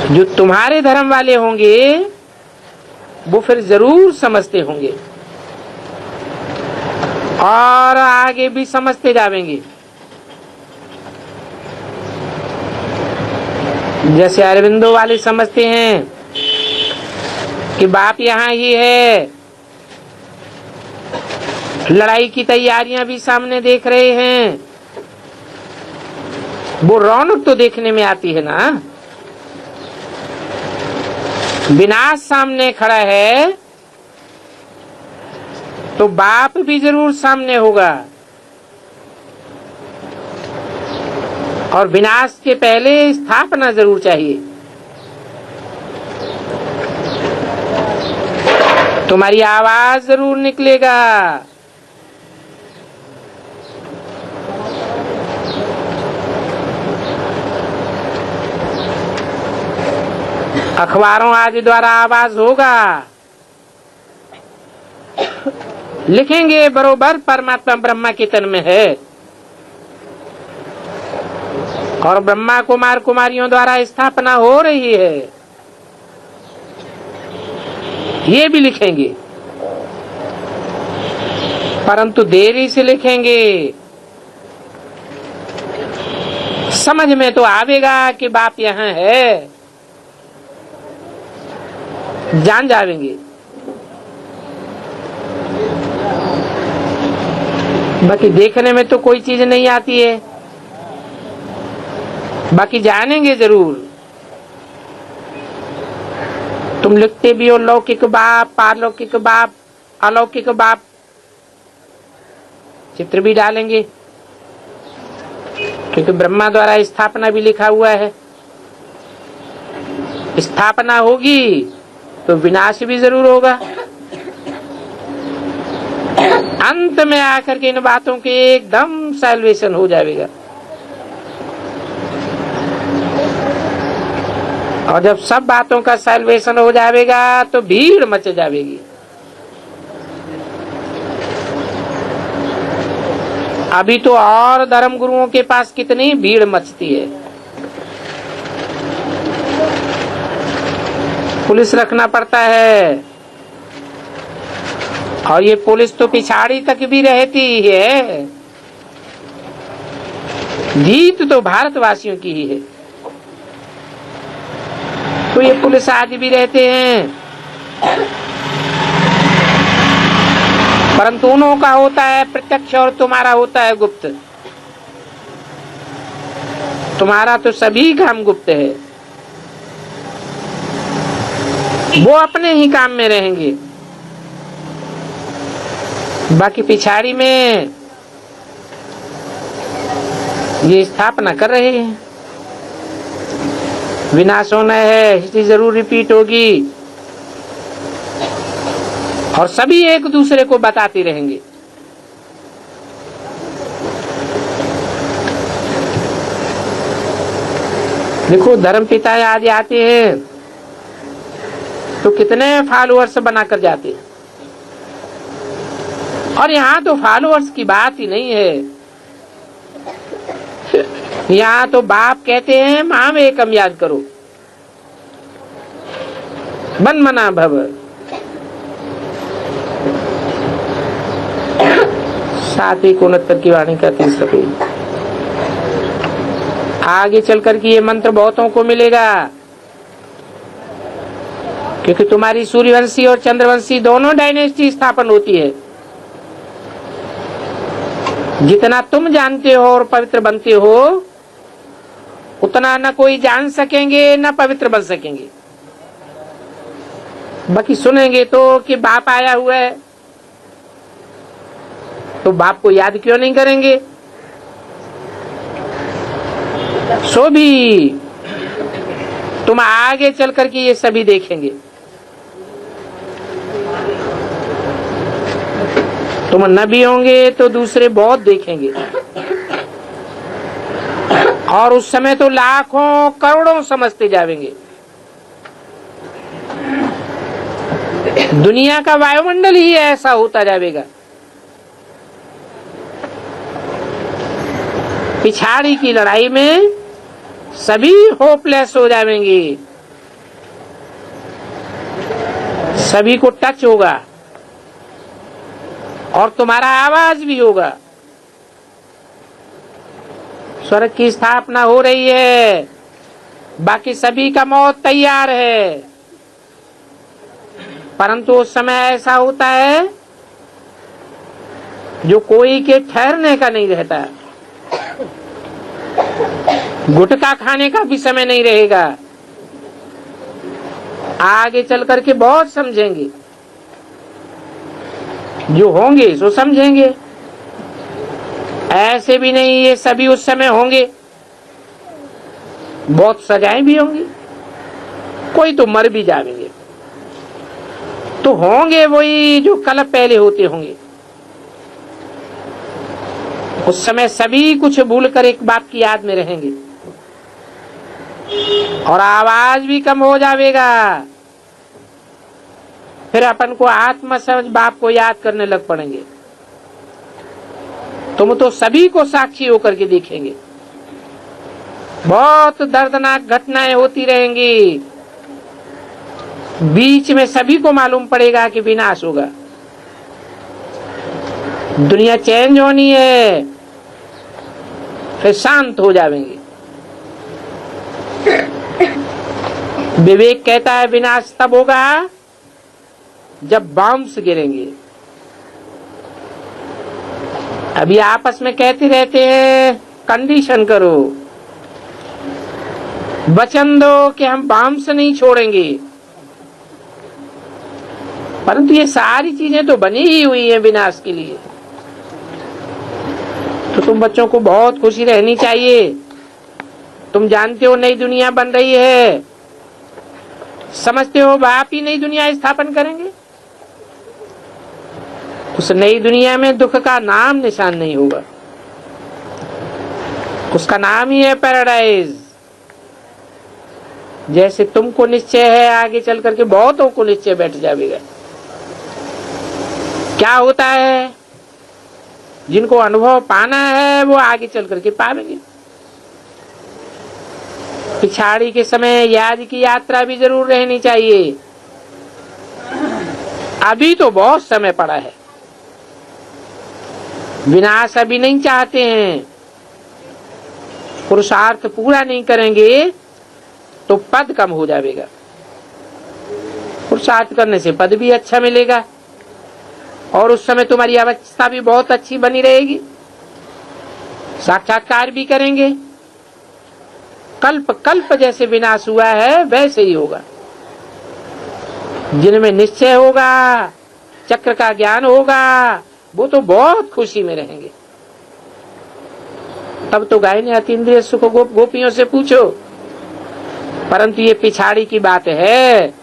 जो तुम्हारे धर्म वाले होंगे वो फिर जरूर समझते होंगे और आगे भी समझते जाएंगे। जैसे अरविंदो वाले समझते हैं कि बाप यहाँ ही है, लड़ाई की तैयारियां भी सामने देख रहे हैं, वो रौनक तो देखने में आती है ना। विनाश सामने खड़ा है तो बाप भी जरूर सामने होगा, और विनाश के पहले स्थापना जरूर चाहिए। तुम्हारी आवाज जरूर निकलेगा। अखबारों आदि द्वारा आवाज होगा, लिखेंगे बरोबर परमात्मा ब्रह्मा के तन में है, और ब्रह्मा कुमार कुमारियों द्वारा स्थापना हो रही है, ये भी लिखेंगे, परंतु देरी से लिखेंगे। समझ में तो आवेगा कि बाप यहाँ है, जान जाएंगे। बाकी देखने में तो कोई चीज नहीं आती है, बाकी जानेंगे जरूर। तुम लिखते भी हो लौकिक बाप, पारलौकिक बाप, अलौकिक बाप, चित्र भी डालेंगे, क्योंकि ब्रह्मा द्वारा स्थापना भी लिखा हुआ है। स्थापना होगी तो विनाश भी जरूर होगा। अंत में आकर के इन बातों के एकदम सैल्वेशन हो जाएगा, और जब सब बातों का सैल्वेशन हो जाएगा तो भीड़ मच जाएगी। अभी तो और धर्म गुरुओं के पास कितनी भीड़ मचती है। पुलिस रखना पड़ता है, और ये पुलिस तो पिछाड़ी तक भी रहती है। जीत तो भारतवासियों की ही है, तो ये पुलिस आदि भी रहते हैं, परंतु उन्हों का होता है प्रत्यक्ष और तुम्हारा होता है गुप्त। तुम्हारा तो सभी काम गुप्त है, वो अपने ही काम में रहेंगे, बाकी पिछाड़ी में ये स्थापना कर रहे हैं। विनाश होना है, हिस्ट्री जरूर रिपीट होगी, और सभी एक दूसरे को बताते रहेंगे। देखो धर्म पिता आज आते हैं तो कितने फॉलोअर्स बनाकर जाते हैं, और यहाँ तो फॉलोअर्स की बात ही नहीं है। यहाँ तो बाप कहते हैं माम एकम याद करो, मन मना भव। सातवीं कोनत्तर की वाणी का 30 पेज। आगे चलकर के ये मंत्र बहुतों को मिलेगा, क्योंकि तुम्हारी सूर्यवंशी और चंद्रवंशी दोनों डायनेस्टी स्थापन होती है। जितना तुम जानते हो और पवित्र बनते हो, उतना न कोई जान सकेंगे न पवित्र बन सकेंगे। बाकी सुनेंगे तो कि बाप आया हुआ है, तो बाप को याद क्यों नहीं करेंगे। सो भी तुम आगे चल करके ये सभी देखेंगे। तुम नबी होंगे तो दूसरे बहुत देखेंगे, और उस समय तो लाखों करोड़ों समझते जाएंगे। दुनिया का वायुमंडल ही ऐसा होता जाएगा। पिछाड़ी की लड़ाई में सभी होपलेस हो जाएंगे, सभी को टच होगा और तुम्हारा आवाज भी होगा। स्वर्ग की स्थापना हो रही है, बाकी सभी का मौत तैयार है, परंतु उस समय ऐसा होता है जो कोई के ठहरने का नहीं रहता। गुटखा खाने का भी समय नहीं रहेगा। आगे चल करके बहुत समझेंगे, जो होंगे सो समझेंगे। ऐसे भी नहीं ये सभी उस समय होंगे, बहुत सजाएं भी होंगी, कोई तो मर भी जाएंगे, तो होंगे वही जो कल पहले होते होंगे। उस समय सभी कुछ भूलकर एक बाप की याद में रहेंगे और आवाज भी कम हो जाएगा। फिर अपन को आत्मा समझ बाप को याद करने लग पड़ेंगे। तुम तो सभी को साक्षी होकर के देखेंगे। बहुत दर्दनाक घटनाएं होती रहेंगी, बीच में सभी को मालूम पड़ेगा कि विनाश होगा, दुनिया चेंज होनी है, फिर शांत हो जाएंगे। विवेक कहता है विनाश तब होगा जब बॉम्ब्स गिरेंगे। अभी आपस में कहते रहते हैं कंडीशन करो, वचन दो कि हम बॉम्ब्स नहीं छोड़ेंगे, परंतु ये सारी चीजें तो बनी ही हुई है विनाश के लिए। तो तुम बच्चों को बहुत खुशी रहनी चाहिए। तुम जानते हो नई दुनिया बन रही है, समझते हो बाप ही नई दुनिया स्थापन करेंगे। उस नई दुनिया में दुख का नाम निशान नहीं होगा, उसका नाम ही है पैराडाइज। जैसे तुमको निश्चय है, आगे चल करके बहुतों को निश्चय बैठ जाएगा। क्या होता है, जिनको अनुभव पाना है वो आगे चल करके पाएंगे। पिछाड़ी के समय याद की यात्रा भी जरूर रहनी चाहिए। अभी तो बहुत समय पड़ा है, विनाश अभी नहीं चाहते हैं। पुरुषार्थ पूरा नहीं करेंगे तो पद कम हो जाएगा। पुरुषार्थ करने से पद भी अच्छा मिलेगा और उस समय तुम्हारी अवस्था भी बहुत अच्छी बनी रहेगी, साक्षात्कार भी करेंगे। कल्प कल्प जैसे विनाश हुआ है वैसे ही होगा। जिनमें निश्चय होगा, चक्र का ज्ञान होगा, वो तो बहुत खुशी में रहेंगे। तब तो गाय ने अतीन्द्रिय सुख गोपियों से पूछो, परंतु ये पिछाड़ी की बात है।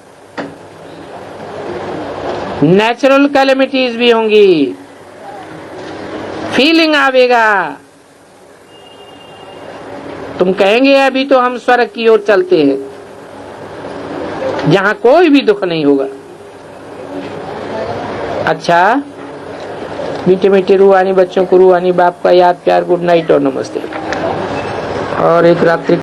नेचुरल कैलेमिटीज भी होंगी, फीलिंग आवेगा, तुम कहेंगे अभी तो हम स्वर्ग की ओर चलते हैं जहां कोई भी दुख नहीं होगा। अच्छा, मीठे मीठे रूहानी बच्चों को रूहानी बाप का याद प्यार, गुड नाइट और नमस्ते। और एक रात्रि